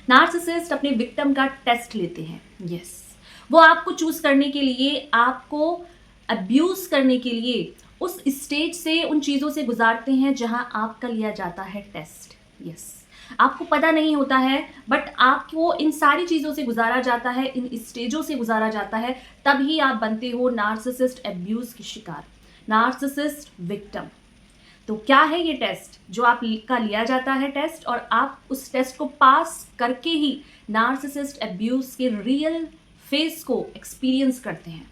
Narcissist अपने victim का test लेते हैं। यस, वो आपको चूज करने के लिए, आपको अब्यूज करने के लिए उस स्टेज से, उन चीज़ों से गुजारते हैं जहां आपका लिया जाता है टेस्ट। यस, आपको पता नहीं होता है, बट आपको इन सारी चीज़ों से गुजारा जाता है, इन स्टेजों से गुजारा जाता है, तभी आप बनते हो नार्सिसिस्ट अब्यूज की शिकार, नार्सिसिस्ट विक्टिम। तो क्या है ये टेस्ट जो आप का लिया जाता है टेस्ट, और आप उस टेस्ट को पास करके ही नार्सिसिस्ट अब्यूज के रियल फेस को एक्सपीरियंस करते हैं।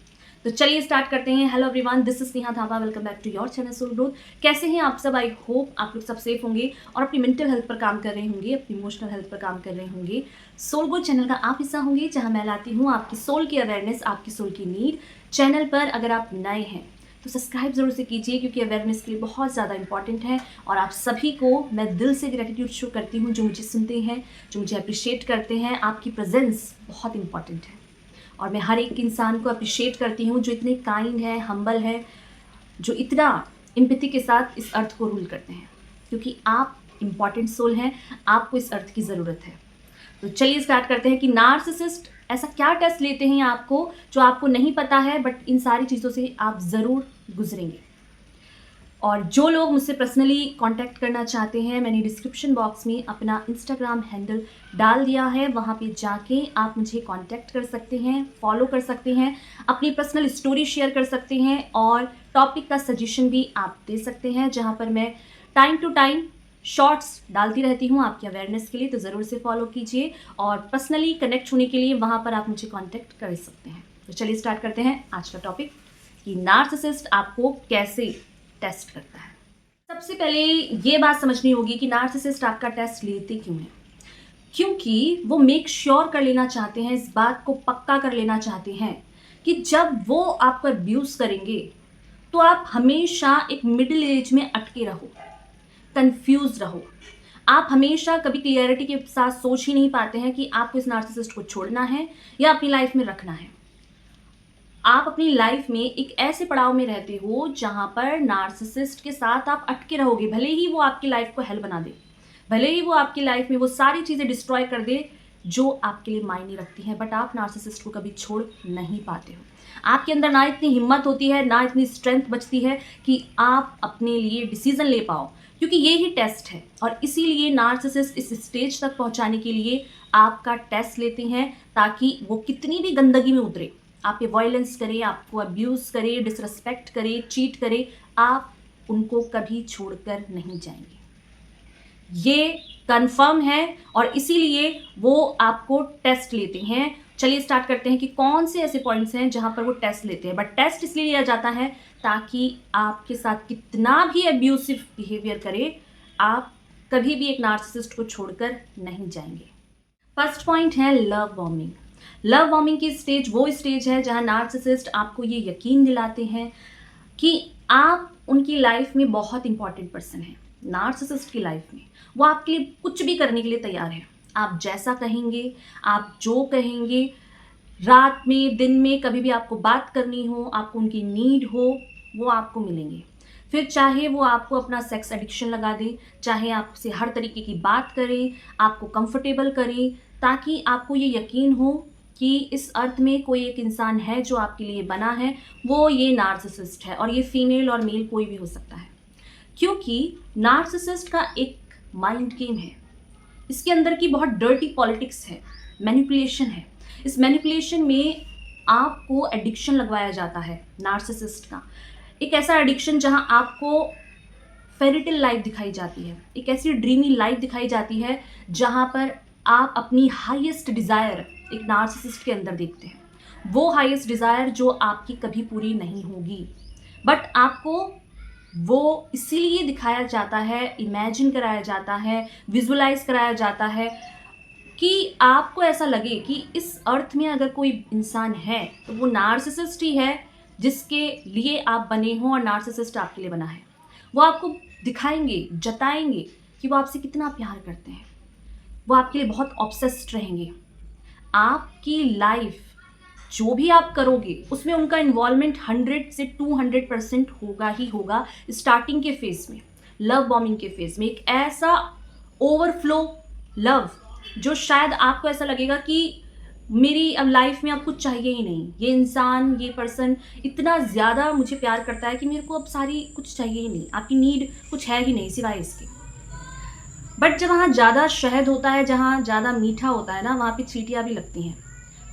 तो चलिए स्टार्ट करते हैं। Hello everyone, this is Neha Thapa, welcome back to your channel soul growth. कैसे हैं आप सब? आई होप आप लोग सब सेफ होंगे और अपनी मेंटल हेल्थ पर काम कर रहे होंगे, अपनी इमोशनल हेल्थ पर काम कर रहे होंगे। सोल ग्रोथ चैनल का आप हिस्सा होंगे, जहां मैं लाती हूँ आपकी सोल की अवेयरनेस, आपकी सोल की नीड। चैनल पर अगर आप नए हैं तो सब्सक्राइब जरूर से कीजिए, क्योंकि अवेयरनेस के लिए बहुत ज़्यादा इंपॉर्टेंट है। और आप सभी को मैं दिल से ग्रेटिट्यूड शो करती हूँ, जो मुझे सुनते हैं, जो मुझे अप्रिशिएट करते हैं। आपकी प्रेजेंस बहुत इंपॉर्टेंट है और मैं हर एक इंसान को अप्रिशिएट करती हूँ जो इतने काइंड है, हम्बल है, जो इतना एम्पैथी के साथ इस अर्थ को रूल करते हैं, क्योंकि आप इंपॉर्टेंट सोल हैं, आपको इस अर्थ की ज़रूरत है। तो चलिए स्टार्ट करते हैं कि नार्सिसिस्ट ऐसा क्या टेस्ट लेते हैं आपको जो आपको नहीं पता है, बट इन सारी चीज़ों से आप ज़रूर गुजरेंगे। और जो लोग मुझसे पर्सनली कांटेक्ट करना चाहते हैं, मैंने डिस्क्रिप्शन बॉक्स में अपना इंस्टाग्राम हैंडल डाल दिया है, वहाँ पे जाके आप मुझे कांटेक्ट कर सकते हैं, फॉलो कर सकते हैं, अपनी पर्सनल स्टोरी शेयर कर सकते हैं और टॉपिक का सजेशन भी आप दे सकते हैं, जहाँ पर मैं टाइम टू टाइम शॉर्ट्स डालती रहती हूँ आपकी अवेयरनेस के लिए। तो ज़रूर से फॉलो कीजिए और पर्सनली कनेक्ट होने के लिए वहाँ पर आप मुझे कॉन्टैक्ट कर सकते हैं। तो चलिए स्टार्ट करते हैं आज का टॉपिक कि नार्सिसिस्ट आपको कैसे टेस्ट करता है। सबसे पहले ये बात समझनी होगी कि नार्सिसिस्ट आपका टेस्ट लेते क्यों हैं। क्योंकि वो मेक श्योर कर लेना चाहते हैं, इस बात को पक्का कर लेना चाहते हैं कि जब वो आपको अब्यूज़ करेंगे तो आप हमेशा एक मिडिल एज में अटके रहो, कंफ्यूज रहो। आप हमेशा कभी क्लियरिटी के साथ सोच ही नहीं पाते हैं कि आपको इस नार्सिसिस्ट को छोड़ना है या अपनी लाइफ में रखना है। आप अपनी लाइफ में एक ऐसे पड़ाव में रहते हो जहां पर नार्सिसिस्ट के साथ आप अटके रहोगे, भले ही वो आपकी लाइफ को हेल बना दे, भले ही वो आपकी लाइफ में वो सारी चीज़ें डिस्ट्रॉय कर दे जो आपके लिए मायने रखती हैं, बट आप नार्सिसिस्ट को कभी छोड़ नहीं पाते हो। आपके अंदर ना इतनी हिम्मत होती है, ना इतनी स्ट्रेंथ बचती है कि आप अपने लिए डिसीजन ले पाओ, क्योंकि ये ही टेस्ट है। और इसीलिए नार्सिसिस्ट इस स्टेज तक पहुंचाने के लिए आपका टेस्ट लेते हैं, ताकि वो कितनी भी गंदगी में उतरे, आप पे वायलेंस करे, आपको अब्यूज़ करे, डिसरिस्पेक्ट करे, चीट करे, आप उनको कभी छोड़कर नहीं जाएंगे। ये कंफर्म है और इसीलिए वो आपको टेस्ट लेते हैं। चलिए स्टार्ट करते हैं कि कौन से ऐसे पॉइंट्स हैं जहां पर वो टेस्ट लेते हैं। बट टेस्ट इसलिए लिया जाता है ताकि आपके साथ कितना भी अब्यूसिव बिहेवियर करे, आप कभी भी एक नार्सिसिस्ट को छोड़कर नहीं जाएंगे। फर्स्ट पॉइंट है लव बॉम्बिंग। लव बॉम्बिंग की स्टेज वो स्टेज है जहां नार्सिसिस्ट आपको ये यकीन दिलाते हैं कि आप उनकी लाइफ में बहुत इंपॉर्टेंट पर्सन हैं। नार्सिसिस्ट की लाइफ में वो आपके लिए कुछ भी करने के लिए तैयार है। आप जैसा कहेंगे, आप जो कहेंगे, रात में दिन में कभी भी आपको बात करनी हो, आपको उनकी नीड हो, वो आपको मिलेंगे। फिर चाहे वो आपको अपना सेक्स एडिक्शन लगा दें, चाहे आपसे हर तरीके की बात करें, आपको कंफर्टेबल करें, ताकि आपको ये यकीन हो कि इस अर्थ में कोई एक इंसान है जो आपके लिए बना है, वो ये नार्सिसिस्ट है। और ये फीमेल और मेल कोई भी हो सकता है, क्योंकि नार्सिसिस्ट का एक माइंड गेम है। इसके अंदर की बहुत डर्टी पॉलिटिक्स है, मैनिपुलेशन है। इस मैनिपुलेशन में आपको एडिक्शन लगवाया जाता है नार्सिसिस्ट का, एक ऐसा एडिक्शन जहां आपको फेरिटेल लाइफ दिखाई जाती है, एक ऐसी ड्रीमी लाइफ दिखाई जाती है जहां पर आप अपनी हाईएस्ट डिज़ायर एक नार्सिसिस्ट के अंदर देखते हैं। वो हाईएस्ट डिज़ायर जो आपकी कभी पूरी नहीं होगी, बट आपको वो इसीलिए दिखाया जाता है, इमेजिन कराया जाता है, विजुअलाइज कराया जाता है कि आपको ऐसा लगे कि इस अर्थ में अगर कोई इंसान है तो वो नार्सिसिस्ट ही है, जिसके लिए आप बने हो और नार्सिसिस्ट आपके लिए बना है। वो आपको दिखाएंगे, जताएंगे कि वो आपसे कितना प्यार करते हैं, वो आपके लिए बहुत ऑब्सेस्ड रहेंगे। आपकी लाइफ जो भी आप करोगे उसमें उनका इन्वॉल्वमेंट 100 से 200% होगा ही होगा। स्टार्टिंग के फेज में, लव बॉम्बिंग के फेज में, एक ऐसा ओवरफ्लो लव जो शायद आपको ऐसा लगेगा कि मेरी अब लाइफ में अब कुछ चाहिए ही नहीं, ये इंसान, ये पर्सन इतना ज़्यादा मुझे प्यार करता है कि मेरे को अब सारी कुछ चाहिए ही नहीं, आपकी नीड कुछ है ही नहीं सिवाय इसके। बट जब वहाँ ज़्यादा शहद होता है, जहाँ ज़्यादा मीठा होता है ना, वहाँ पे चींटियाँ भी लगती हैं,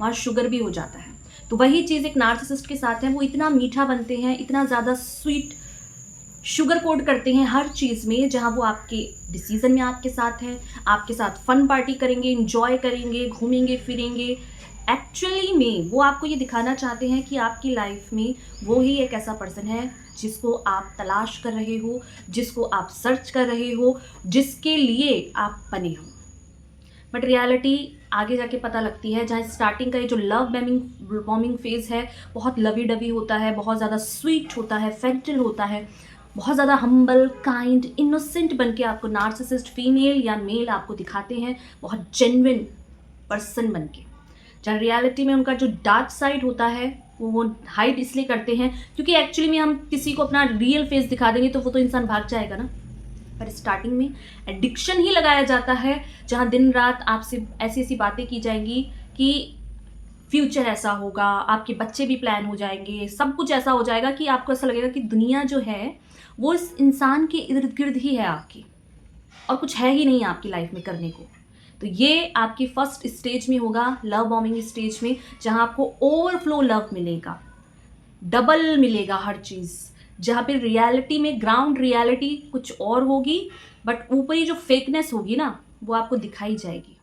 वहाँ शुगर भी हो जाता है। तो वही चीज़ एक नार्सिसिस्ट के साथ है, वो इतना मीठा बनते हैं, इतना ज़्यादा स्वीट शुगर कोट करते हैं हर चीज़ में, जहाँ वो आपके डिसीज़न में आपके साथ हैं, आपके साथ फन पार्टी करेंगे, एंजॉय करेंगे, घूमेंगे फिरेंगे। एक्चुअली में वो आपको ये दिखाना चाहते हैं कि आपकी लाइफ में वो ही एक ऐसा पर्सन है जिसको आप तलाश कर रहे हो, जिसको आप सर्च कर रहे हो, जिसके लिए आप बने हो। बट रियलिटी आगे जाके पता लगती है, जहाँ स्टार्टिंग का ये जो लव बॉम्बिंग फेज़ है, बहुत लवी डवी होता है, बहुत ज़्यादा स्वीट होता है, फेंटल होता है, बहुत ज़्यादा हम्बल, काइंड, इनोसेंट बन के आपको नार्सिसिस्ट फीमेल या मेल आपको दिखाते हैं, बहुत जेन्युइन पर्सन बन के। जहाँ रियलिटी में उनका जो डार्क साइड होता है वो हाइड इसलिए करते हैं क्योंकि एक्चुअली में हम किसी को अपना रियल फेस दिखा देंगे तो वो तो इंसान भाग जाएगा ना। पर स्टार्टिंग में एडिक्शन ही लगाया जाता है, जहाँ दिन रात आपसे ऐसी ऐसी बातें की जाएंगी कि फ्यूचर ऐसा होगा, आपके बच्चे भी प्लान हो जाएंगे, सब कुछ ऐसा हो जाएगा कि आपको ऐसा लगेगा कि दुनिया जो है वो इस इंसान के इर्द गिर्द ही है आपकी, और कुछ है ही नहीं आपकी लाइफ में करने को। तो ये आपकी फर्स्ट स्टेज में होगा, लव बॉम्बिंग स्टेज में, जहाँ आपको ओवरफ्लो लव मिलेगा, डबल मिलेगा हर चीज़, जहाँ पे रियलिटी में ग्राउंड रियलिटी कुछ और होगी, बट ऊपरी जो फेकनेस होगी ना वो आपको दिखाई जाएगी।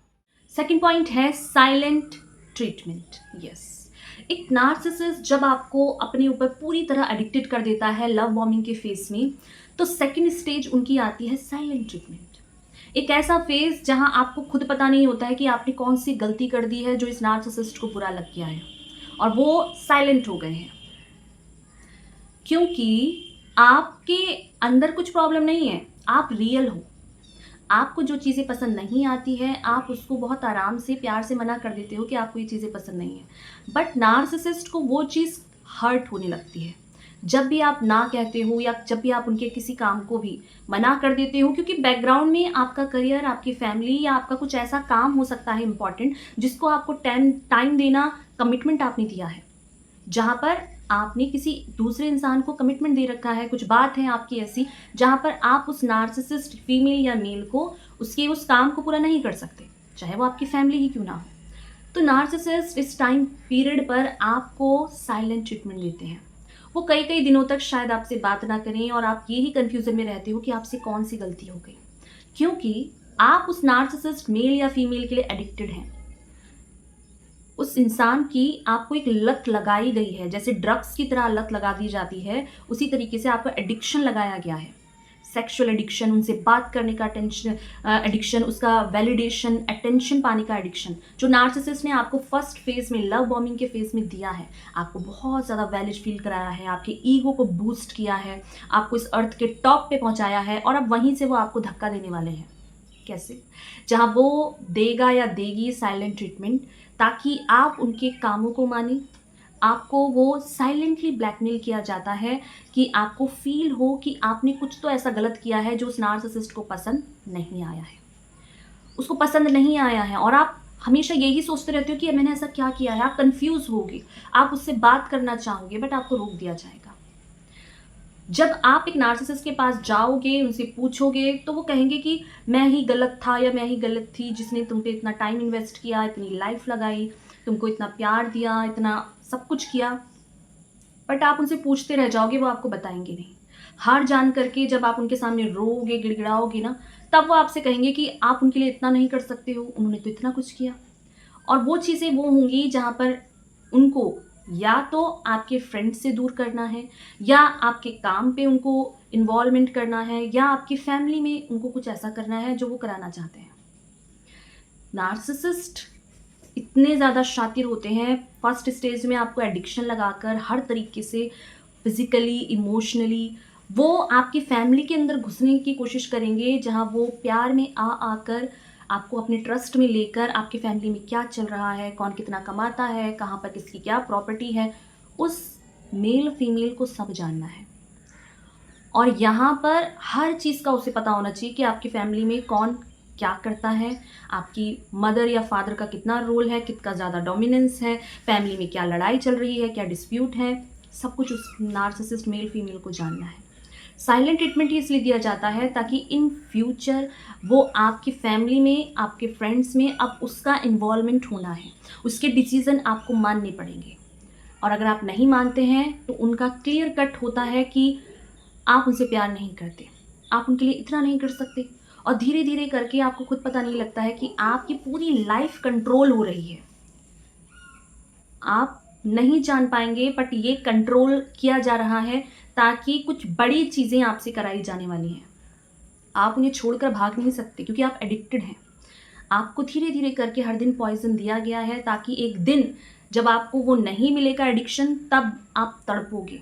सेकंड पॉइंट है साइलेंट ट्रीटमेंट। यस, एक नार्सिसिस्ट जब आपको अपने ऊपर पूरी तरह एडिक्टेड कर देता है लव बॉम्बिंग के फेस में, तो सेकंड स्टेज उनकी आती है साइलेंट ट्रीटमेंट। एक ऐसा फेज जहां आपको खुद पता नहीं होता है कि आपने कौन सी गलती कर दी है जो इस नार्सिसिस्ट को बुरा लग गया है, और वो साइलेंट हो गए हैं क्योंकि आपके अंदर कुछ प्रॉब्लम नहीं है, आप रियल हो। आपको जो चीज़ें पसंद नहीं आती है आप उसको बहुत आराम से प्यार से मना कर देते हो कि आपको ये चीज़ें पसंद नहीं है। बट नार्सिसिस्ट को वो चीज़ हर्ट होने लगती है जब भी आप ना कहते हो, या जब भी आप उनके किसी काम को भी मना कर देते हो, क्योंकि बैकग्राउंड में आपका करियर, आपकी फैमिली, या आपका कुछ ऐसा काम हो सकता है इम्पॉर्टेंट जिसको आपको टाइम देना, कमिटमेंट आपने दिया है, जहाँ पर आपने किसी दूसरे इंसान को कमिटमेंट दे रखा है। कुछ बात है आपकी ऐसी जहाँ पर आप उस नार्सिसिस्ट फीमेल या मेल को उसके उस काम को पूरा नहीं कर सकते, चाहे वो आपकी फैमिली ही क्यों ना हो। तो नार्सिसिस्ट इस टाइम पीरियड पर आपको साइलेंट ट्रीटमेंट देते हैं। वो कई कई दिनों तक शायद आपसे बात ना करें और आप यही कन्फ्यूज़न में रहते हो कि आपसे कौन सी गलती हो गई, क्योंकि आप उस नार्सिसिस्ट मेल या फीमेल के लिए एडिक्टेड हैं। उस इंसान की आपको एक लत लगाई गई है, जैसे ड्रग्स की तरह लत लगा दी जाती है, उसी तरीके से आपको एडिक्शन लगाया गया है। सेक्सुअल एडिक्शन, उनसे बात करने का एडिक्शन, उसका वैलिडेशन, अटेंशन पाने का एडिक्शन, जो नार्सिसिस्ट ने आपको फर्स्ट फेज में, लव बॉम्बिंग के फेज में दिया है। आपको बहुत ज़्यादा वैलिड फील कराया है, आपके ईगो को बूस्ट किया है, आपको इस अर्थ के टॉप पे पहुंचाया है, और अब वहीं से वो आपको धक्का देने वाले हैं। कैसे? जहाँ वो देगा या देगी साइलेंट ट्रीटमेंट, ताकि आप उनके कामों को माने। आपको वो साइलेंटली ब्लैकमेल किया जाता है कि आपको फील हो कि आपने कुछ तो ऐसा गलत किया है जो उस नार्सिसिस्ट को पसंद नहीं आया है, उसको पसंद नहीं आया है, और आप हमेशा यही सोचते रहते हो कि मैंने ऐसा क्या किया है। आप कंफ्यूज होगे, आप उससे बात करना चाहोगे, बट आपको रोक दिया जाएगा। जब आप एक नार्सिसिस्ट के पास जाओगे, उनसे पूछोगे, तो वो कहेंगे कि मैं ही गलत था या मैं ही गलत थी जिसने तुम पे इतना टाइम इन्वेस्ट किया, इतनी लाइफ लगाई, तुमको इतना प्यार दिया, इतना सब कुछ किया। बट आप उनसे पूछते रह जाओगे, वो आपको बताएंगे नहीं। हार जान करके जब आप उनके सामने रोओगे, गिड़गिड़ाओगे ना, तब वो आपसे कहेंगे कि आप उनके लिए इतना नहीं कर सकते हो, उन्होंने तो इतना कुछ किया। और वो चीज़ें वो होंगी जहाँ पर उनको या तो आपके फ्रेंड से दूर करना है, या आपके काम पे उनको इन्वॉल्वमेंट करना है, या आपकी फैमिली में उनको कुछ ऐसा करना है जो वो कराना चाहते हैं। नार्सिसिस्ट इतने ज़्यादा शातिर होते हैं, फर्स्ट स्टेज में आपको एडिक्शन लगाकर हर तरीके से फिजिकली, इमोशनली वो आपकी फैमिली के अंदर घुसने की कोशिश करेंगे, जहां वो प्यार में आकर आपको अपने ट्रस्ट में लेकर आपकी फैमिली में क्या चल रहा है, कौन कितना कमाता है, कहाँ पर किसकी क्या प्रॉपर्टी है, उस मेल फीमेल को सब जानना है। और यहाँ पर हर चीज़ का उसे पता होना चाहिए कि आपकी फैमिली में कौन क्या करता है, आपकी मदर या फादर का कितना रोल है, कितना ज़्यादा डोमिनेंस है, फैमिली में क्या लड़ाई चल रही है, क्या डिस्प्यूट है, सब कुछ उस नार्सिसिस्ट मेल फीमेल को जानना है। साइलेंट ट्रीटमेंट इसलिए दिया जाता है ताकि इन फ्यूचर वो आपकी फैमिली में, आपके फ्रेंड्स में अब उसका इन्वॉल्वमेंट होना है, उसके डिसीज़न आपको मानने पड़ेंगे। और अगर आप नहीं मानते हैं तो उनका क्लियर कट होता है कि आप उनसे प्यार नहीं करते, आप उनके लिए इतना नहीं कर सकते, और धीरे धीरे करके आपको खुद पता नहीं लगता है कि आपकी पूरी लाइफ कंट्रोल हो रही है। आप नहीं जान पाएंगे बट ये कंट्रोल किया जा रहा है ताकि कुछ बड़ी चीज़ें आपसे कराई जाने वाली हैं। आप उन्हें छोड़कर भाग नहीं सकते क्योंकि आप एडिक्टेड हैं। आपको धीरे धीरे करके हर दिन पॉइजन दिया गया है ताकि एक दिन जब आपको वो नहीं मिलेगा एडिक्शन, तब आप तड़पोगे,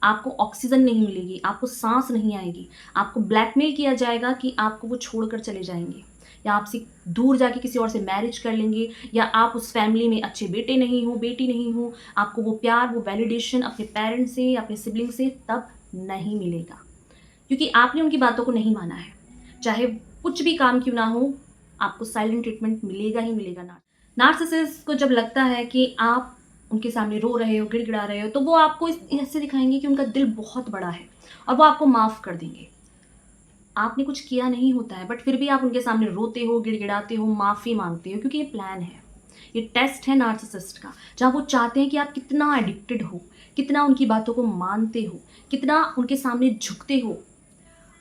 आपको ऑक्सीजन नहीं मिलेगी, आपको सांस नहीं आएगी, आपको ब्लैकमेल किया जाएगा कि आपको वो छोड़कर चले जाएंगे, या आपसे दूर जाके किसी और से मैरिज कर लेंगे, या आप उस फैमिली में अच्छे बेटे नहीं हो, बेटी नहीं हो, आपको वो प्यार, वो वैलिडेशन अपने पेरेंट्स से, अपने सिबलिंग से तब नहीं मिलेगा क्योंकि आपने उनकी बातों को नहीं माना है। चाहे कुछ भी काम क्यों ना हो, आपको साइलेंट ट्रीटमेंट मिलेगा ही मिलेगा। नार्सिसिस्ट को जब लगता है कि आप उनके सामने रो रहे हो, गिड़गिड़ा रहे हो, तो वो आपको ऐसे दिखाएंगे कि उनका दिल बहुत बड़ा है और वो आपको माफ़ कर देंगे। आपने कुछ किया नहीं होता है बट फिर भी आप उनके सामने रोते हो, गिड़गिड़ाते हो, माफ़ी मांगते हो, क्योंकि ये प्लान है, ये टेस्ट है नार्सिसिस्ट का, जहाँ वो चाहते हैं कि आप कितना एडिक्टेड हो, कितना उनकी बातों को मानते हो, कितना उनके सामने झुकते हो।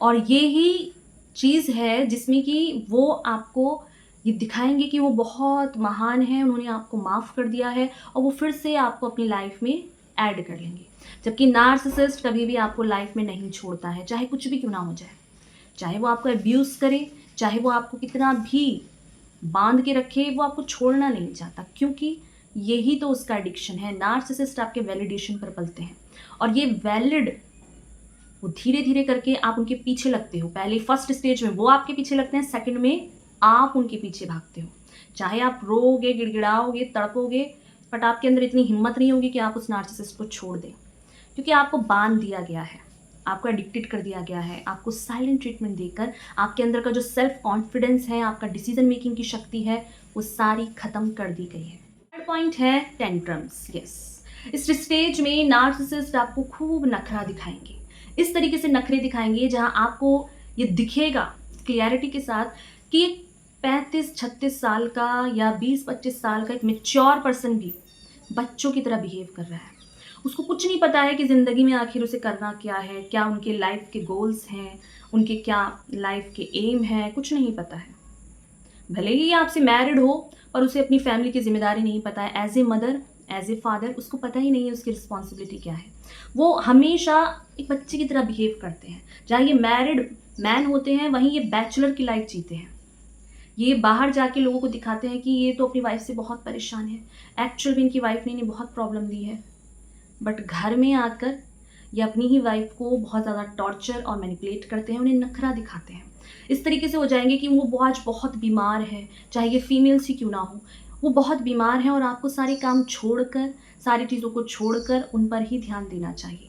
और ये ही चीज़ है जिसमें कि वो आपको ये दिखाएंगे कि वो बहुत महान है, उन्होंने आपको माफ़ कर दिया है, और वो फिर से आपको अपनी लाइफ में ऐड कर लेंगे। जबकि नार्सिसिस्ट कभी भी आपको लाइफ में नहीं छोड़ता है, चाहे कुछ भी क्यों ना हो जाए, चाहे वो आपको अब्यूज़ करे, चाहे वो आपको कितना भी बांध के रखे, वो आपको छोड़ना नहीं चाहता, क्योंकि यही तो उसका एडिक्शन है। नार्सिसिस्ट आपके वैलिडेशन पर पलते हैं, और ये वैलिड वो धीरे धीरे करके आप उनके पीछे लगते हो। पहले फर्स्ट स्टेज में वो आपके पीछे लगते हैं, सेकंड में आप उनके पीछे भागते हो। चाहे आप रोओगे, गिड़गिड़ाओगे, तड़पोगे, बट आपके अंदर इतनी हिम्मत नहीं होगी कि आप उस नार्सिसिस्ट को छोड़ दें, क्योंकि आपको बांध दिया गया है, आपको एडिक्टेड कर दिया गया है। आपको साइलेंट ट्रीटमेंट देकर आपके अंदर का जो सेल्फ कॉन्फिडेंस है, आपका डिसीजन मेकिंग की शक्ति है, वो सारी खत्म कर दी गई है। थर्ड पॉइंट है टेंट्रम्स। यस, इस स्टेज में नार्सिसिस्ट आपको खूब नखरा दिखाएंगे। इस तरीके से नखरे दिखाएंगे जहां आपको ये दिखेगा क्लियरिटी के साथ कि 35-36 साल का या 20-25 साल का एक मैच्योर पर्सन भी बच्चों की तरह बिहेव कर रहा है। उसको कुछ नहीं पता है कि ज़िंदगी में आखिर उसे करना क्या है, क्या उनके लाइफ के गोल्स हैं, उनके क्या लाइफ के एम हैं, कुछ नहीं पता है। भले ही आपसे मैरिड हो, पर उसे अपनी फैमिली की जिम्मेदारी नहीं पता है। As a mother, as a father, उसको पता ही नहीं है उसकी रिस्पॉन्सिबिलिटी क्या है। वो हमेशा एक बच्चे की तरह बिहेव करते हैं। जहाँ ये मैरिड मैन होते हैं, वहीं ये बैचलर की लाइफ जीते हैं। ये बाहर जाके लोगों को दिखाते हैं कि ये तो अपनी वाइफ से बहुत परेशान है, एक्चुअल में इनकी वाइफ ने इन्हें बहुत प्रॉब्लम दी है, बट घर में आकर ये अपनी ही वाइफ को बहुत ज़्यादा टॉर्चर और मैनिपुलेट करते हैं, उन्हें नखरा दिखाते हैं। इस तरीके से हो जाएंगे कि वो आज बहुत बीमार है, चाहे ये फीमेल्स ही क्यों ना हो, वो बहुत बीमार है और आपको सारे काम छोड़कर, सारी चीज़ों को छोड़कर उन पर ही ध्यान देना चाहिए,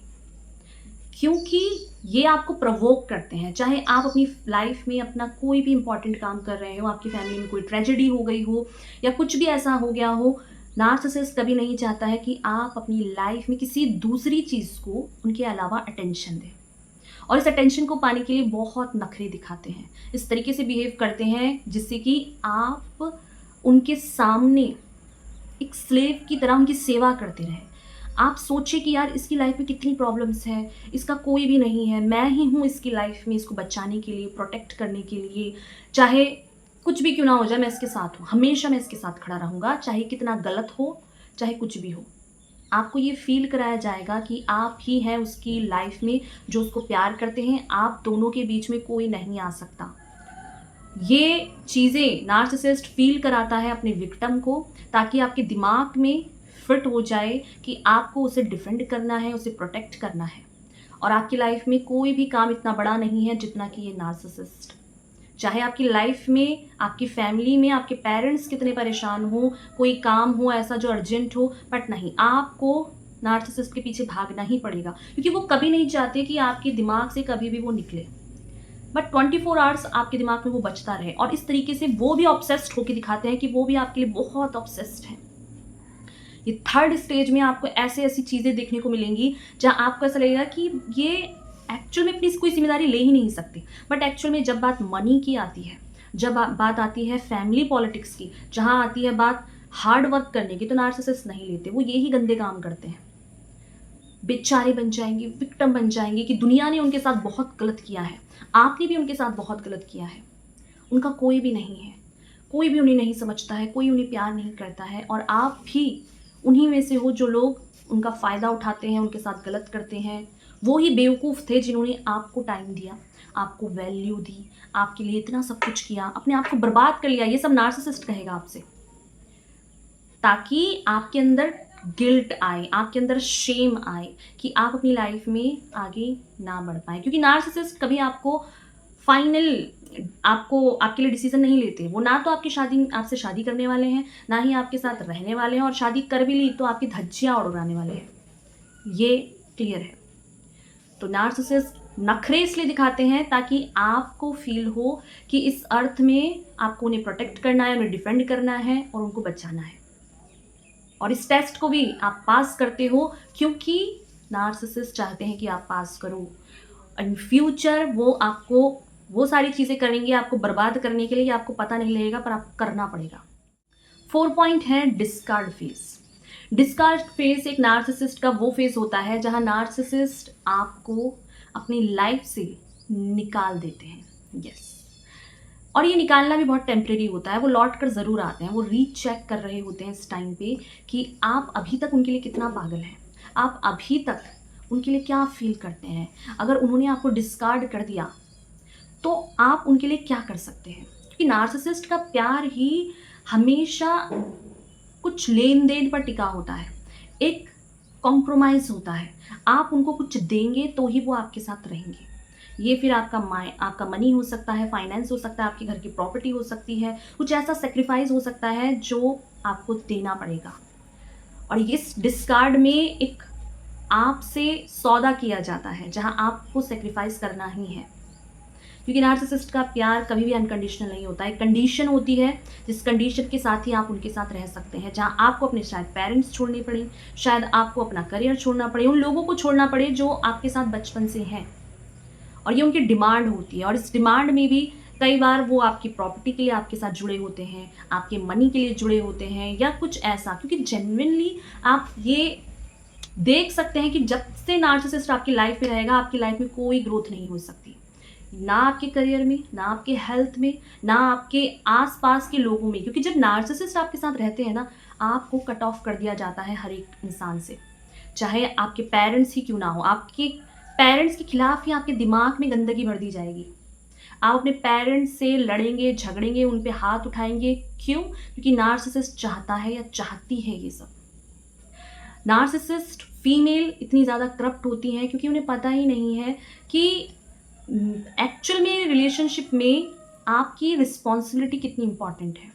क्योंकि ये आपको प्रवोक करते हैं। चाहे आप अपनी लाइफ में अपना कोई भी इंपॉर्टेंट काम कर रहे हो, आपकी फैमिली में कोई ट्रेजेडी हो गई हो या कुछ भी ऐसा हो गया हो, नार्सिसिस्ट कभी नहीं चाहता है कि आप अपनी लाइफ में किसी दूसरी चीज़ को उनके अलावा अटेंशन दें, और इस अटेंशन को पाने के लिए बहुत नखरे दिखाते हैं, इस तरीके से बिहेव करते हैं जिससे कि आप उनके सामने एक स्लेव की तरह उनकी सेवा करते रहें। आप सोचिए कि यार इसकी लाइफ में कितनी प्रॉब्लम्स हैं, इसका कोई भी नहीं है, मैं ही हूँ इसकी लाइफ में इसको बचाने के लिए, प्रोटेक्ट करने के लिए, चाहे कुछ भी क्यों ना हो जाए मैं इसके साथ हूँ, हमेशा मैं इसके साथ खड़ा रहूँगा, चाहे कितना गलत हो, चाहे कुछ भी हो। आपको ये फील कराया जाएगा कि आप ही हैं उसकी लाइफ में जो उसको प्यार करते हैं, आप दोनों के बीच में कोई नहीं आ सकता। ये चीज़ें नार्सिसिस्ट फील कराता है अपने विक्टिम को, ताकि आपके दिमाग में फिट हो जाए कि आपको उसे डिफेंड करना है, उसे प्रोटेक्ट करना है, और आपकी लाइफ में कोई भी काम इतना बड़ा नहीं है जितना कि ये नार्सिसिस्ट। चाहे आपकी लाइफ में, आपकी फैमिली में आपके पेरेंट्स कितने परेशान हो, कोई काम हो ऐसा जो अर्जेंट हो, बट नहीं, आपको नार्सिसिस्ट के पीछे भागना ही पड़ेगा, क्योंकि वो कभी नहीं चाहते कि आपके दिमाग से कभी भी वो निकले। बट 24 आवर्स आपके दिमाग में वो बचता रहे, और इस तरीके से वो भी ऑब्सेस्ड होकर दिखाते हैं कि वो भी आपके लिए बहुत ऑब्सेस्ड हैं। ये थर्ड स्टेज में आपको ऐसे ऐसी चीज़ें देखने को मिलेंगी जहाँ आपको ऐसा लगेगा कि ये एक्चुअल में अपनी कोई जिम्मेदारी ले ही नहीं सकती, बट एक्चुअल में जब बात मनी की आती है, जब बात आती है फैमिली पॉलिटिक्स की, जहाँ आती है बात हार्ड वर्क करने की, तो नार्सिसिस्ट नहीं लेते, वो यही गंदे काम करते हैं। बेचारे बन जाएंगे, विक्टिम बन जाएंगे कि दुनिया ने उनके साथ बहुत गलत किया है, आपने भी उनके साथ बहुत गलत किया है, उनका कोई भी नहीं है, कोई भी उन्हें नहीं समझता है, कोई उन्हें प्यार नहीं करता है, और आप भी उन्हीं में से हो जो लोग उनका फ़ायदा उठाते हैं, उनके साथ गलत करते हैं। वो ही बेवकूफ़ थे जिन्होंने आपको टाइम दिया, आपको वैल्यू दी, आपके लिए इतना सब कुछ किया, अपने आप को बर्बाद कर लिया। ये सब नार्सिसिस्ट कहेगा आपसे, ताकि आपके अंदर गिल्ट आए, आपके अंदर शेम आए कि आप अपनी लाइफ में आगे ना बढ़ पाए। क्योंकि नार्सिसिस्ट कभी आपको फाइनल आपके लिए डिसीजन नहीं लेते। वो ना तो आपसे शादी करने वाले हैं, ना ही आपके साथ रहने वाले हैं, और शादी कर भी ली तो आपकी धज्जियाँ उड़ाने वाले हैं, ये क्लियर है। तो नार्सिसिस्ट नखरे इसलिए दिखाते हैं ताकि आपको फील हो कि इस अर्थ में आपको उन्हें प्रोटेक्ट करना है, उन्हें डिफेंड करना है और उनको बचाना है। और इस टेस्ट को भी आप पास करते हो क्योंकि नार्सिसिस्ट चाहते हैं कि आप पास करो। इन फ्यूचर वो आपको वो सारी चीज़ें करेंगे आपको बर्बाद करने के लिए, आपको पता नहीं लगेगा, पर आपको करना पड़ेगा। 4 पॉइंट है डिस्कार्ड फेज। डिस्कार्ड फेज एक नार्सिसिस्ट का वो फेज होता है जहां नार्सिसिस्ट आपको अपनी लाइफ से निकाल देते हैं। यस, और ये निकालना भी बहुत टेम्परेरी होता है। वो लौट कर ज़रूर आते हैं, वो रीचेक कर रहे होते हैं इस टाइम पे कि आप अभी तक उनके लिए कितना पागल हैं, आप अभी तक उनके लिए क्या फील करते हैं। अगर उन्होंने आपको डिस्कार्ड कर दिया तो आप उनके लिए क्या कर सकते हैं, क्योंकि नार्सिसिस्ट का प्यार ही हमेशा कुछ लेन देन पर टिका होता है, एक कॉम्प्रोमाइज़ होता है। आप उनको कुछ देंगे तो ही वो आपके साथ रहेंगे। ये फिर आपका मनी हो सकता है, फाइनेंस हो सकता है, आपके घर की प्रॉपर्टी हो सकती है, कुछ ऐसा सेक्रीफाइस हो सकता है जो आपको देना पड़ेगा। और इस डिस्कार्ड में एक आपसे सौदा किया जाता है जहां आपको सेक्रीफाइस करना ही है, क्योंकि नार्सिसिस्ट का प्यार कभी भी अनकंडीशनल नहीं होता है। कंडीशन होती है जिस कंडीशन के साथ ही आप उनके साथ रह सकते हैं, जहां आपको अपने शायद पेरेंट्स छोड़ने पड़े, शायद आपको अपना करियर छोड़ना पड़े, उन लोगों को छोड़ना पड़े जो आपके साथ बचपन से हैं, और ये उनकी डिमांड होती है। और इस डिमांड में भी कई बार वो आपकी प्रॉपर्टी के लिए आपके साथ जुड़े होते हैं, आपके मनी के लिए जुड़े होते हैं, या कुछ ऐसा, क्योंकि जेन्युइनली आप ये देख सकते हैं कि जब से नार्सिसिस्ट आपकी लाइफ में रहेगा, आपकी लाइफ में कोई ग्रोथ नहीं हो सकती, ना आपके करियर में, ना आपके हेल्थ में, ना आपके आसपास के लोगों में। क्योंकि जब नार्सिसिस्ट आपके साथ रहते हैं ना, आपको कट ऑफ कर दिया जाता है हर एक इंसान से, चाहे आपके पेरेंट्स ही क्यों ना हो। आपके पेरेंट्स के खिलाफ ही आपके दिमाग में गंदगी भर दी जाएगी। आप अपने पेरेंट्स से लड़ेंगे, झगड़ेंगे, उन पे हाथ उठाएंगे। क्यों? क्योंकि नार्सिसिस्ट चाहता है या चाहती है ये सब। नार्सिसिस्ट फीमेल इतनी ज़्यादा करप्ट होती हैं क्योंकि उन्हें पता ही नहीं है कि एक्चुअल में रिलेशनशिप में आपकी रिस्पॉन्सिबिलिटी कितनी इंपॉर्टेंट है,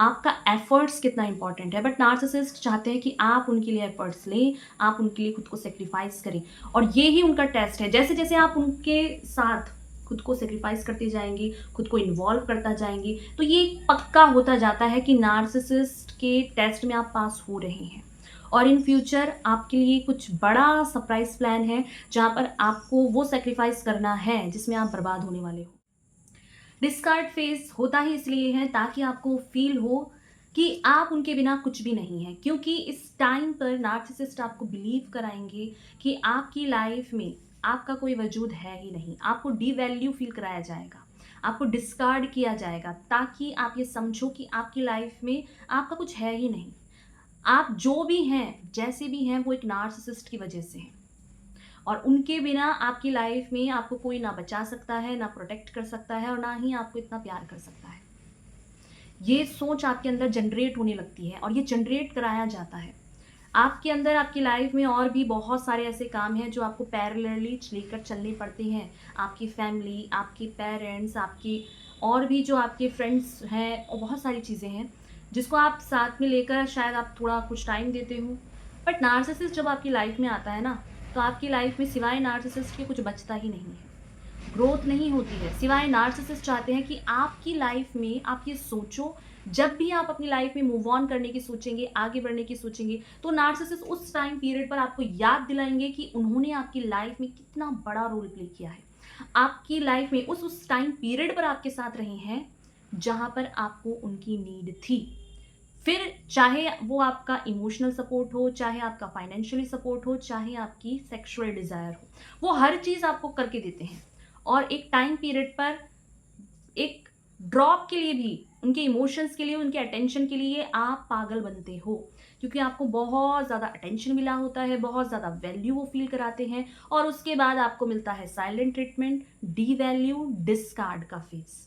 आपका एफर्ट्स कितना इंपॉर्टेंट है। बट नार्सिसिस्ट चाहते हैं कि आप उनके लिए एफर्ट्स लें, आप उनके लिए खुद को सेक्रीफाइस करें, और ये ही उनका टेस्ट है। जैसे जैसे आप उनके साथ खुद को सेक्रीफाइस करते जाएंगे, खुद को इन्वॉल्व करता जाएंगे, तो ये पक्का होता जाता है कि नार्सिसिस्ट के टेस्ट में आप पास हो रहे हैं। और इन फ्यूचर आपके लिए कुछ बड़ा सरप्राइज प्लान है जहाँ पर आपको वो सेक्रीफाइस करना है जिसमें आप बर्बाद होने वाले हो। डिस्कार्ड फेज होता ही इसलिए है ताकि आपको फील हो कि आप उनके बिना कुछ भी नहीं है, क्योंकि इस टाइम पर नार्सिसिस्ट आपको बिलीव कराएंगे कि आपकी लाइफ में आपका कोई वजूद है ही नहीं। आपको डीवैल्यू फील कराया जाएगा, आपको डिस्कार्ड किया जाएगा, ताकि आप ये समझो कि आपकी लाइफ में आपका कुछ है ही नहीं। आप जो भी हैं, जैसे भी हैं, वो एक नार्सिसिस्ट की वजह से हैं, और उनके बिना आपकी लाइफ में आपको कोई ना बचा सकता है, ना प्रोटेक्ट कर सकता है, और ना ही आपको इतना प्यार कर सकता है। ये सोच आपके अंदर जनरेट होने लगती है, और ये जनरेट कराया जाता है आपके अंदर। आपकी लाइफ में और भी बहुत सारे ऐसे काम हैं जो आपको पैरेलली लेकर चलने पड़ते हैं। आपकी फैमिली, आपके पेरेंट्स, आपकी और भी जो आपके फ्रेंड्स हैं, और बहुत सारी चीज़ें हैं जिसको आप साथ में लेकर शायद आप थोड़ा कुछ टाइम देते हो। बट नार्सिसिस्ट जब आपकी लाइफ में आता है ना, तो आपकी लाइफ में सिवाय नार्सिसिस्ट के कुछ बचता ही नहीं है। ग्रोथ नहीं होती है। सिवाय नार्सिसिस्ट चाहते हैं कि आपकी लाइफ में आप ये सोचो, जब भी आप अपनी लाइफ में मूव ऑन करने की सोचेंगे, आगे बढ़ने की सोचेंगे, तो नार्सिसिस्ट उस टाइम पीरियड पर आपको याद दिलाएंगे कि उन्होंने आपकी लाइफ में कितना बड़ा रोल प्ले किया है। आपकी लाइफ में उस टाइम पीरियड पर आपके साथ रहे हैं जहां पर आपको उनकी नीड थी। फिर चाहे वो आपका इमोशनल सपोर्ट हो, चाहे आपका फाइनेंशियली सपोर्ट हो, चाहे आपकी सेक्सुअल डिज़ायर हो, वो हर चीज़ आपको करके देते हैं। और एक टाइम पीरियड पर एक ड्रॉप के लिए भी, उनके इमोशंस के लिए, उनके अटेंशन के लिए आप पागल बनते हो, क्योंकि आपको बहुत ज़्यादा अटेंशन मिला होता है, बहुत ज़्यादा वैल्यू वो फील कराते हैं, और उसके बाद आपको मिलता है silent treatment, D value, discard का फेस।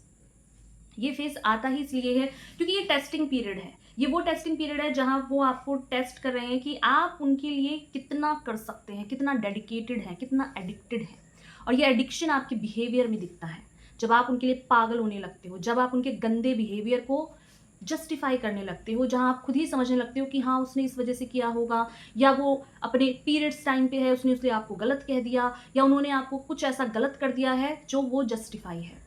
ये फेज आता ही इसलिए है क्योंकि ये टेस्टिंग पीरियड है। ये वो टेस्टिंग पीरियड है जहां वो आपको टेस्ट कर रहे हैं कि आप उनके लिए कितना कर सकते हैं, कितना डेडिकेटेड हैं, कितना एडिक्टेड हैं। और ये एडिक्शन आपके बिहेवियर में दिखता है जब आप उनके लिए पागल होने लगते हो, जब आप उनके गंदे बिहेवियर को जस्टिफाई करने लगते हो, जहां आप खुद ही समझने लगते हो कि हाँ उसने इस वजह से किया होगा, या वो अपने पीरियड्स टाइम पे है, उसने इसलिए आपको गलत कह दिया, या उन्होंने आपको कुछ ऐसा गलत कर दिया है जो वो जस्टिफाई है।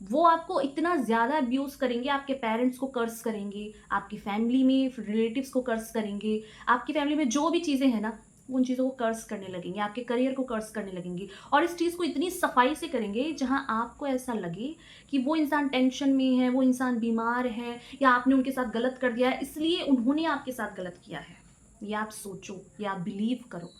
वो आपको इतना ज़्यादा अब्यूज़ करेंगे, आपके पेरेंट्स को कर्स करेंगे, आपकी फैमिली में रिलेटिव्स को कर्स करेंगे, आपकी फैमिली में जो भी चीज़ें हैं ना, उन चीज़ों को कर्स करने लगेंगे, आपके करियर को कर्स करने लगेंगे। और इस चीज़ को इतनी सफाई से करेंगे जहां आपको ऐसा लगे कि वो इंसान टेंशन में है, वो इंसान बीमार है, या आपने उनके साथ गलत कर दिया है इसलिए उन्होंने आपके साथ गलत किया है। ये आप सोचो, ये आप बिलीव करो,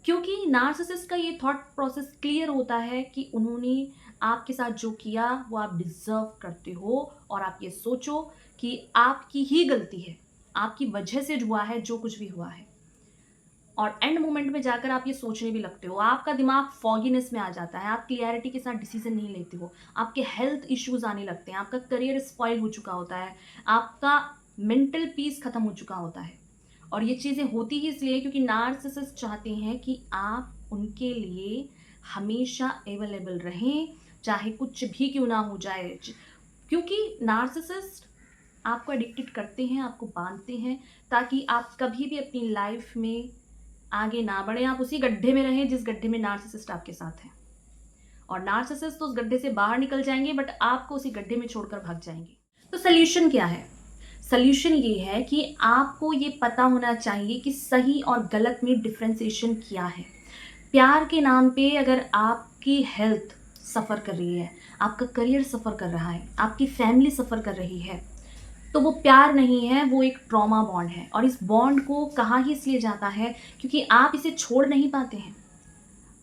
क्योंकि नार्सिसिस्ट का ये थॉट प्रोसेस क्लियर होता है कि उन्होंने आपके साथ जो किया वो आप डिज़र्व करते हो, और आप ये सोचो कि आपकी ही गलती है, आपकी वजह से हुआ है जो कुछ भी हुआ है। और एंड मोमेंट में जाकर आप ये सोचने भी लगते हो, आपका दिमाग फॉगीनेस में आ जाता है, आप क्लियरिटी के साथ डिसीजन नहीं लेते हो, आपके हेल्थ इश्यूज आने लगते हैं, आपका करियर स्पॉइल हो चुका होता है, आपका मेंटल पीस खत्म हो चुका होता है। और ये चीज़ें होती ही इसलिए क्योंकि नार्सिसिस्ट चाहते हैं कि आप उनके लिए हमेशा अवेलेबल रहें, चाहे कुछ भी क्यों ना हो जाए। क्योंकि नार्सिसिस्ट आपको एडिक्टेड करते हैं, आपको बांधते हैं, ताकि आप कभी भी अपनी लाइफ में आगे ना बढ़ें, आप उसी गड्ढे में रहें जिस गड्ढे में नार्सिसिस्ट आपके साथ है। और नार्सिसिस्ट तो उस गड्ढे से बाहर निकल जाएंगे, बट आपको उसी गड्ढे में छोड़कर भाग जाएंगे। तो सोल्यूशन क्या है? सोल्यूशन ये है कि आपको ये पता होना चाहिए कि सही और गलत में डिफ्रेंसिएशन क्या है। प्यार के नाम पे अगर आपकी हेल्थ सफ़र कर रही है, आपका करियर सफ़र कर रहा है, आपकी फैमिली सफ़र कर रही है, तो वो प्यार नहीं है, वो एक ट्रॉमा बॉन्ड है। और इस बॉन्ड को कहा ही इसलिए जाता है क्योंकि आप इसे छोड़ नहीं पाते हैं।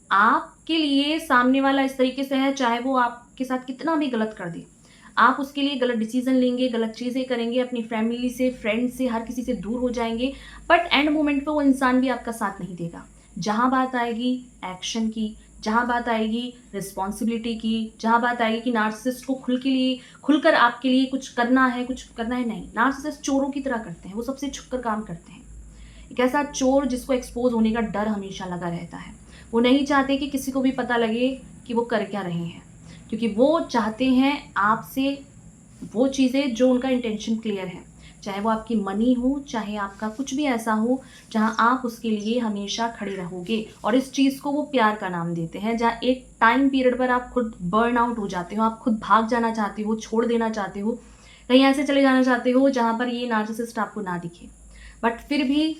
आपके लिए सामने वाला इस तरीके से है, चाहे वो आपके साथ कितना भी गलत कर दे, आप उसके लिए गलत डिसीजन लेंगे, गलत चीज़ें करेंगे, अपनी फैमिली से, फ्रेंड से, हर किसी से दूर हो जाएंगे, बट एंड मोमेंट पे वो इंसान भी आपका साथ नहीं देगा। जहाँ बात आएगी एक्शन की, जहाँ बात आएगी रिस्पॉन्सिबिलिटी की, जहाँ बात आएगी कि नार्सिसिस्ट को खुलकर आपके लिए कुछ करना है, नहीं। नार्सिसिस्ट चोरों की तरह करते हैं, वो सबसे छुपकर काम करते हैं। एक ऐसा चोर जिसको एक्सपोज होने का डर हमेशा लगा रहता है। वो नहीं चाहते कि किसी को भी पता लगे कि वो कर क्या रहे हैं, क्योंकि वो चाहते हैं आपसे वो चीज़ें जो उनका इंटेंशन क्लियर है, चाहे वो आपकी मनी हो, चाहे आपका कुछ भी ऐसा हो जहां आप उसके लिए हमेशा खड़े रहोगे। और इस चीज़ को वो प्यार का नाम देते हैं, जहां एक टाइम पीरियड पर आप खुद बर्न आउट हो जाते हो, आप खुद भाग जाना चाहते हो, छोड़ देना चाहते हो, कहीं ऐसे चले जाना चाहते हो जहाँ पर ये नार्सिसिस्ट आपको ना दिखे। बट फिर भी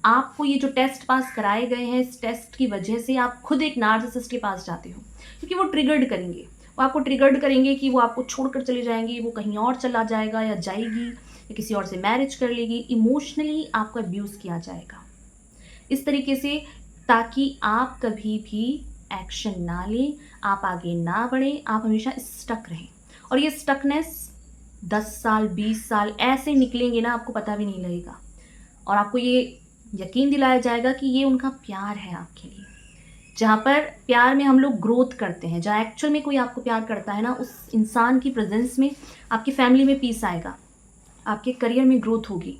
आपको ये जो टेस्ट पास कराए गए हैं, इस टेस्ट की वजह से आप खुद एक नार्सिसिस्ट के पास जाते हो, क्योंकि वो ट्रिगर्ड करेंगे, वो आपको ट्रिगर्ड करेंगे कि वो आपको छोड़कर चले जाएंगे, वो कहीं और चला जाएगा या जाएगी, या किसी और से मैरिज कर लेगी, इमोशनली आपको अब्यूज़ किया जाएगा इस तरीके से, ताकि आप कभी भी एक्शन ना लें, आप आगे ना बढ़ें, आप हमेशा स्टक रहें। और ये स्टकनेस 10 साल 20 साल ऐसे निकलेंगे ना, आपको पता भी नहीं लगेगा, और आपको ये यकीन दिलाया जाएगा कि ये उनका प्यार है आपके लिए। जहाँ पर प्यार में हम लोग ग्रोथ करते हैं, जहाँ एक्चुअल में कोई आपको प्यार करता है ना, उस इंसान की प्रेजेंस में आपकी फैमिली में पीस आएगा, आपके करियर में ग्रोथ होगी,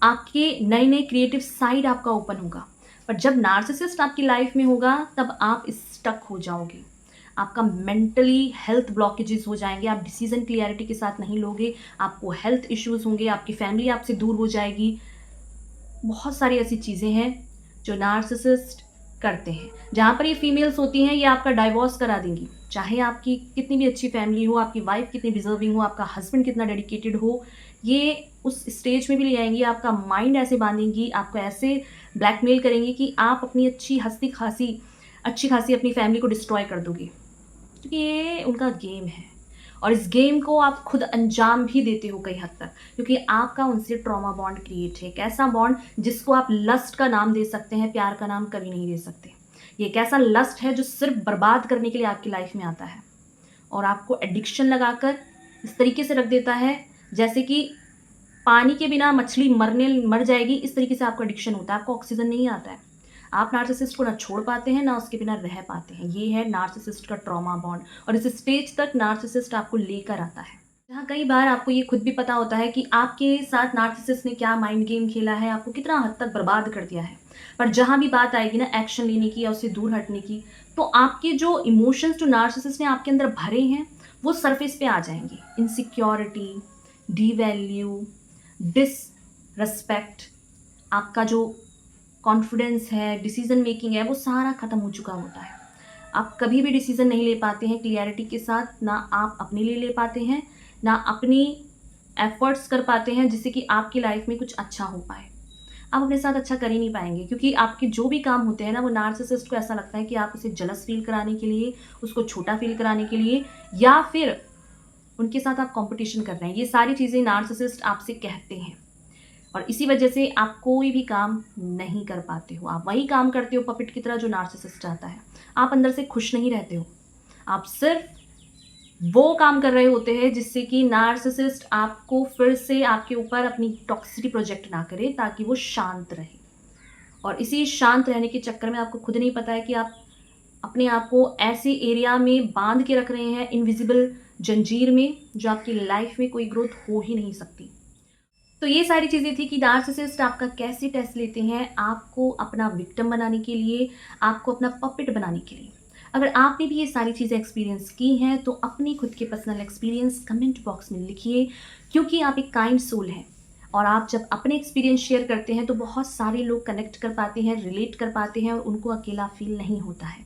आपके नए नए क्रिएटिव साइड आपका ओपन होगा। पर जब नार्सिसिस्ट आपकी लाइफ में होगा तब आप स्टक हो जाओगे, आपका मेंटली हेल्थ ब्लॉकेजेस हो जाएंगे, आप डिसीजन क्लियरिटी के साथ नहीं लोगे, आपको हेल्थ इश्यूज होंगे, आपकी फैमिली आपसे दूर हो जाएगी। बहुत सारी ऐसी चीज़ें हैं जो नार्सिसिस्ट करते हैं। जहाँ पर ये फीमेल्स होती हैं ये आपका डाइवोर्स करा देंगी, चाहे आपकी कितनी भी अच्छी फैमिली हो, आपकी वाइफ कितनी डिजर्विंग हो, आपका हस्बैंड कितना डेडिकेटेड हो, ये उस स्टेज में भी ले आएंगी, आपका माइंड ऐसे बांधेंगी, आपको ऐसे ब्लैकमेल करेंगी कि आप अपनी अच्छी खासी अपनी फैमिली को डिस्ट्रॉय कर दोगे, क्योंकि ये उनका गेम है और इस गेम को आप खुद अंजाम भी देते हो कई हद तक, क्योंकि आपका उनसे ट्रॉमा बॉन्ड क्रिएट है। एक ऐसा बॉन्ड जिसको आप लस्ट का नाम दे सकते हैं, प्यार का नाम कभी नहीं दे सकते। ये एक ऐसा लस्ट है जो सिर्फ बर्बाद करने के लिए आपकी लाइफ में आता है और आपको एडिक्शन लगाकर इस तरीके से रख देता है जैसे कि पानी के बिना मछली मर जाएगी, इस तरीके से आपको एडिक्शन होता है, आपको ऑक्सीजन नहीं आता है। आप नार्सिसिस्ट को ना छोड़ पाते हैं ना उसके बिना रह पाते हैं। ये है नार्सिसिस्ट का ट्रॉमा बॉन्ड और इस स्टेज तक नार्सिसिस्ट आपको लेकर आता है, जहाँ कई बार आपको ये खुद भी पता होता है कि आपके साथ नार्सिसिस्ट ने क्या माइंड गेम खेला है, आपको कितना हद तक बर्बाद कर दिया है। पर जहाँ भी बात आएगी ना एक्शन लेने की या उससे दूर हटने की, तो आपके जो इमोशंस जो नार्सिसिस्ट ने आपके अंदर भरे हैं वो सरफेस पे आ जाएंगे। इनसिक्योरिटी, डीवैल्यू, डिसरेस्पेक्ट, आपका जो कॉन्फिडेंस है, डिसीजन मेकिंग है, वो सारा ख़त्म हो चुका होता है। आप कभी भी डिसीजन नहीं ले पाते हैं क्लियरिटी के साथ, ना आप अपने लिए ले पाते हैं, ना अपनी एफर्ट्स कर पाते हैं जिससे कि आपकी लाइफ में कुछ अच्छा हो पाए। आप अपने साथ अच्छा कर ही नहीं पाएंगे, क्योंकि आपके जो भी काम होते हैं ना वो नार्सिसिस्ट को ऐसा लगता है कि आप उसे जलस फील कराने के लिए, उसको छोटा फील कराने के लिए, या फिर उनके साथ आप कंपटीशन कर रहे हैं। ये सारी चीज़ें नार्सिसिस्ट आपसे कहते हैं और इसी वजह से आप कोई भी काम नहीं कर पाते हो। आप वही काम करते हो पपेट की तरह जो नार्सिसिस्ट चाहता है। आप अंदर से खुश नहीं रहते हो, आप सिर्फ वो काम कर रहे होते हैं जिससे कि नार्सिसिस्ट आपको फिर से आपके ऊपर अपनी टॉक्सिसिटी प्रोजेक्ट ना करे, ताकि वो शांत रहे। और इसी शांत रहने के चक्कर में आपको खुद नहीं पता है कि आप अपने आप को ऐसे एरिया में बांध के रख रहे हैं, इनविजिबल जंजीर में, जो आपकी लाइफ में कोई ग्रोथ हो ही नहीं सकती। तो ये सारी चीज़ें थी कि नार्सिसिस्ट आपका कैसे टेस्ट लेते हैं, आपको अपना विक्टिम बनाने के लिए, आपको अपना पपेट बनाने के लिए। अगर आपने भी ये सारी चीज़ें एक्सपीरियंस की हैं तो अपनी खुद के पर्सनल एक्सपीरियंस कमेंट बॉक्स में लिखिए, क्योंकि आप एक काइंड सोल हैं और आप जब अपने एक्सपीरियंस शेयर करते हैं तो बहुत सारे लोग कनेक्ट कर पाते हैं, रिलेट कर पाते हैं और उनको अकेला फील नहीं होता है।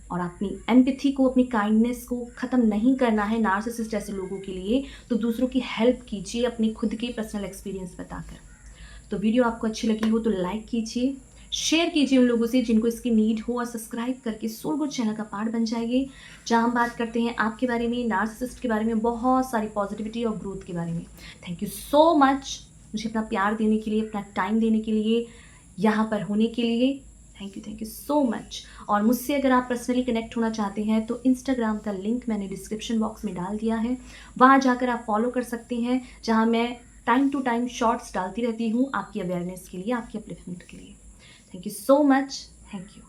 और अपनी एम्पैथी को, अपनी काइंडनेस को ख़त्म नहीं करना है नार्सिसिस्ट जैसे लोगों के लिए, तो दूसरों की हेल्प कीजिए अपनी खुद के पर्सनल एक्सपीरियंस बताकर। तो वीडियो आपको अच्छी लगी हो तो लाइक कीजिए, शेयर कीजिए उन लोगों से जिनको इसकी नीड हो, और सब्सक्राइब करके सोल गुड चैनल का पार्ट बन जाइए, जहाँ हम बात करते हैं आपके बारे में, नार्सिसिस्ट के बारे में, बहुत सारी पॉजिटिविटी और ग्रोथ के बारे में। थैंक यू सो मच मुझे अपना प्यार देने के लिए, अपना टाइम देने के लिए, यहाँ पर होने के लिए। Thank you so much. और मुझसे अगर आप पर्सनली कनेक्ट होना चाहते हैं तो इंस्टाग्राम का लिंक मैंने डिस्क्रिप्शन बॉक्स में डाल दिया है, वहाँ जाकर आप फॉलो कर सकते हैं, जहाँ मैं टाइम टू टाइम शॉर्ट्स डालती रहती हूँ आपकी अवेयरनेस के लिए, आपकी अपलिफ्टमेंट के लिए। Thank you so much. Thank you.